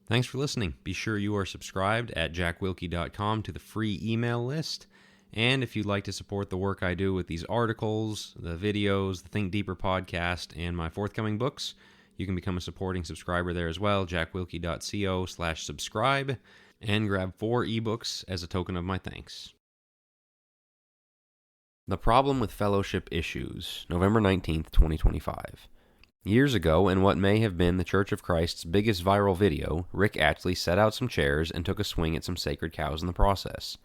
Thanks for listening. Be sure you are subscribed at jackwilkie.com to the free email list. And if you'd like to support the work I do with these articles, the videos, the Think Deeper podcast, and my forthcoming books, you can become a supporting subscriber there as well, jackwilkie.co/subscribe, and grab 4 ebooks as a token of my thanks. The Problem with Fellowship Issues, November 19th, 2025. Years ago, in what may have been the Church of Christ's biggest viral video, Rick Astley set out some chairs and took a swing at some sacred cows in the process.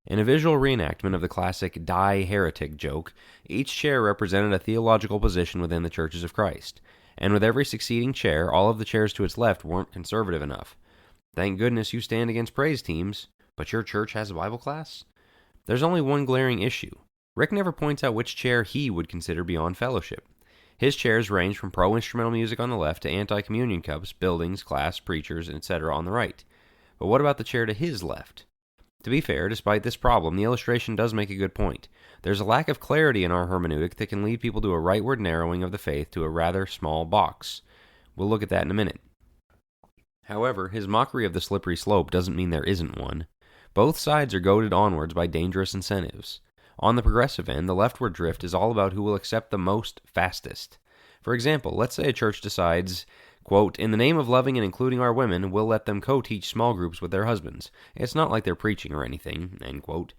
In a visual reenactment of the classic Die Heretic joke, each chair represented a theological position within the Churches of Christ, and with every succeeding chair, all of the chairs to its left weren't conservative enough. Thank goodness you stand against praise teams, but your church has a Bible class? There's only one glaring issue. Rick never points out which chair he would consider beyond fellowship. His chairs range from pro-instrumental music on the left to anti-communion cups, buildings, class, preachers, etc. on the right. But what about the chair to his left? To be fair, despite this problem, the illustration does make a good point. There's a lack of clarity in our hermeneutic that can lead people to a rightward narrowing of the faith to a rather small box. We'll look at that in a minute. However, his mockery of the slippery slope doesn't mean there isn't one. Both sides are goaded onwards by dangerous incentives. On the progressive end, the leftward drift is all about who will accept the most fastest. For example, let's say a church decides, quote, in the name of loving and including our women, we'll let them co-teach small groups with their husbands. It's not like they're preaching or anything, end quote.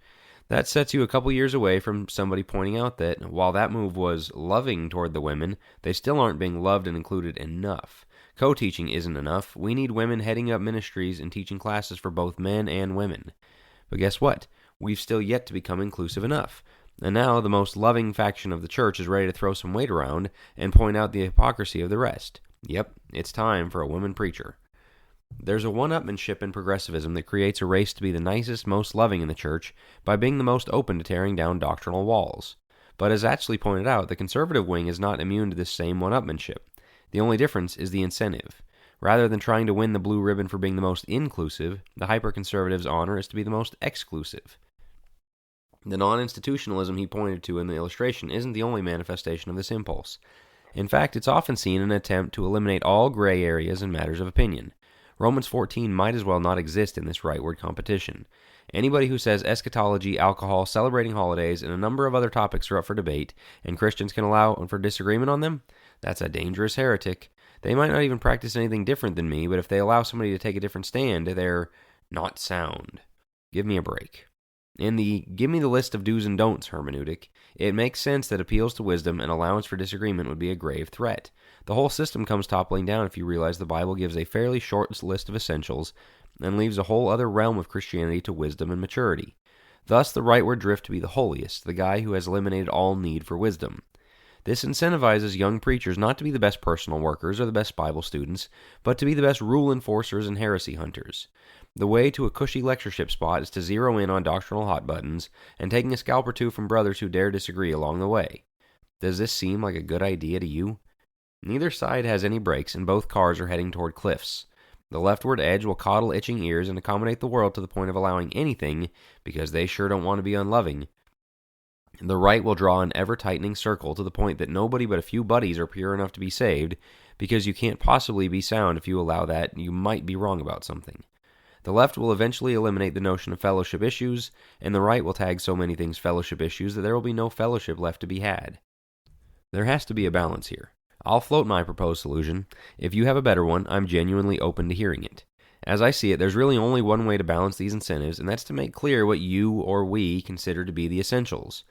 That sets you a couple years away from somebody pointing out that, while that move was loving toward the women, they still aren't being loved and included enough. Co-teaching isn't enough. We need women heading up ministries and teaching classes for both men and women. But guess what? We've still yet to become inclusive enough. And now the most loving faction of the church is ready to throw some weight around and point out the hypocrisy of the rest. Yep, it's time for a woman preacher. There's a one-upmanship in progressivism that creates a race to be the nicest, most loving in the church by being the most open to tearing down doctrinal walls. But as Ashley pointed out, the conservative wing is not immune to this same one-upmanship. The only difference is the incentive. Rather than trying to win the blue ribbon for being the most inclusive, the hyper-conservative's honor is to be the most exclusive. The non-institutionalism he pointed to in the illustration isn't the only manifestation of this impulse. In fact, it's often seen in an attempt to eliminate all gray areas in matters of opinion. Romans 14 might as well not exist in this rightward competition. Anybody who says eschatology, alcohol, celebrating holidays, and a number of other topics are up for debate, and Christians can allow for disagreement on them, that's a dangerous heretic. They might not even practice anything different than me, but if they allow somebody to take a different stand, they're not sound. Give me a break. In the give me the list of do's and don'ts hermeneutic, it makes sense that appeals to wisdom and allowance for disagreement would be a grave threat. The whole system comes toppling down if you realize the Bible gives a fairly short list of essentials and leaves a whole other realm of Christianity to wisdom and maturity. Thus the rightward drift to be the holiest, the guy who has eliminated all need for wisdom. This incentivizes young preachers not to be the best personal workers or the best Bible students, but to be the best rule enforcers and heresy hunters. The way to a cushy lectureship spot is to zero in on doctrinal hot buttons and taking a scalp or two from brothers who dare disagree along the way. Does this seem like a good idea to you? Neither side has any brakes and both cars are heading toward cliffs. The leftward edge will coddle itching ears and accommodate the world to the point of allowing anything because they sure don't want to be unloving. The right will draw an ever-tightening circle to the point that nobody but a few buddies are pure enough to be saved because you can't possibly be sound if you allow that you might be wrong about something. The left will eventually eliminate the notion of fellowship issues, and the right will tag so many things fellowship issues that there will be no fellowship left to be had. There has to be a balance here. I'll float my proposed solution. If you have a better one, I'm genuinely open to hearing it. As I see it, there's really only one way to balance these incentives, and that's to make clear what you or we consider to be the essentials.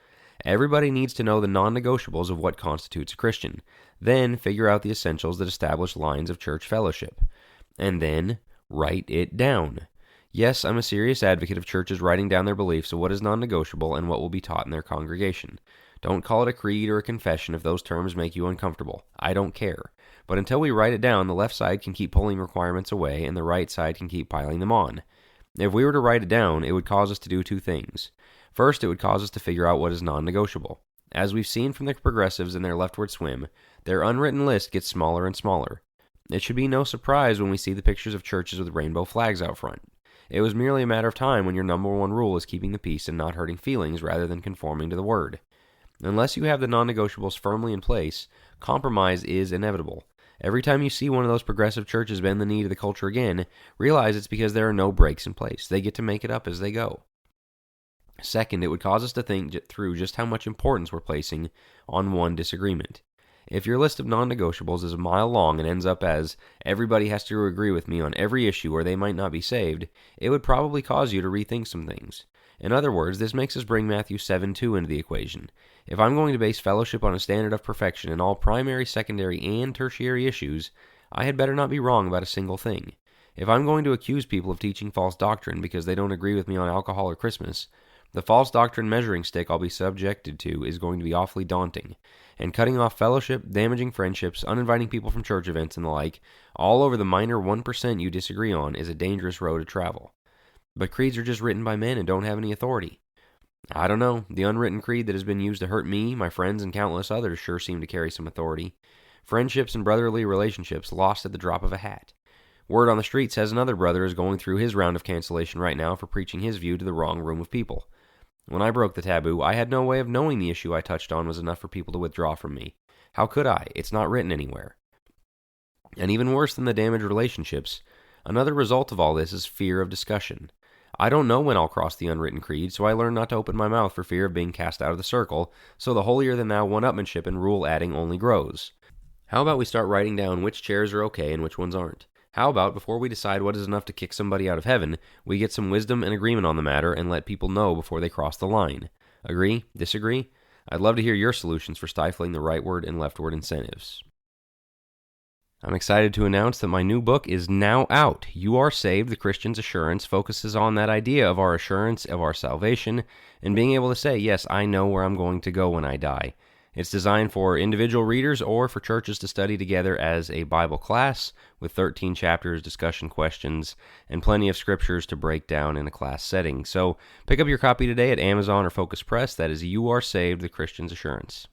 Everybody needs to know the non-negotiables of what constitutes a Christian. Then figure out the essentials that establish lines of church fellowship. And then write it down. Yes, I'm a serious advocate of churches writing down their beliefs of what is non-negotiable and what will be taught in their congregation. Don't call it a creed or a confession if those terms make you uncomfortable. I don't care. But until we write it down, the left side can keep pulling requirements away and the right side can keep piling them on. If we were to write it down, it would cause us to do two things. First, it would cause us to figure out what is non-negotiable. As we've seen from the progressives in their leftward swim, their unwritten list gets smaller and smaller. It should be no surprise when we see the pictures of churches with rainbow flags out front. It was merely a matter of time when your number one rule is keeping the peace and not hurting feelings rather than conforming to the word. Unless you have the non-negotiables firmly in place, compromise is inevitable. Every time you see one of those progressive churches bend the knee to the culture again, realize it's because there are no breaks in place. They get to make it up as they go. Second, it would cause us to think through just how much importance we're placing on one disagreement. If your list of non-negotiables is a mile long and ends up as, everybody has to agree with me on every issue or they might not be saved, it would probably cause you to rethink some things. In other words, this makes us bring Matthew 7:2 into the equation. If I'm going to base fellowship on a standard of perfection in all primary, secondary, and tertiary issues, I had better not be wrong about a single thing. If I'm going to accuse people of teaching false doctrine because they don't agree with me on alcohol or Christmas, the false doctrine measuring stick I'll be subjected to is going to be awfully daunting. And cutting off fellowship, damaging friendships, uninviting people from church events and the like, all over the minor 1% you disagree on, is a dangerous road to travel. But creeds are just written by men and don't have any authority. I don't know, the unwritten creed that has been used to hurt me, my friends, and countless others sure seem to carry some authority. Friendships and brotherly relationships lost at the drop of a hat. Word on the street says another brother is going through his round of cancellation right now for preaching his view to the wrong room of people. When I broke the taboo, I had no way of knowing the issue I touched on was enough for people to withdraw from me. How could I? It's not written anywhere. And even worse than the damaged relationships, another result of all this is fear of discussion. I don't know when I'll cross the unwritten creed, so I learned not to open my mouth for fear of being cast out of the circle, so the holier-than-thou one-upmanship and rule-adding only grows. How about we start writing down which chairs are okay and which ones aren't? How about, before we decide what is enough to kick somebody out of heaven, we get some wisdom and agreement on the matter and let people know before they cross the line? Agree? Disagree? I'd love to hear your solutions for stifling the rightward and leftward incentives. I'm excited to announce that my new book is now out. You Are Saved, The Christian's Assurance focuses on that idea of our assurance of our salvation and being able to say, yes, I know where I'm going to go when I die. It's designed for individual readers or for churches to study together as a Bible class with 13 chapters, discussion questions, and plenty of scriptures to break down in a class setting. So pick up your copy today at Amazon or Focus Press. That is You Are Saved, The Christian's Assurance.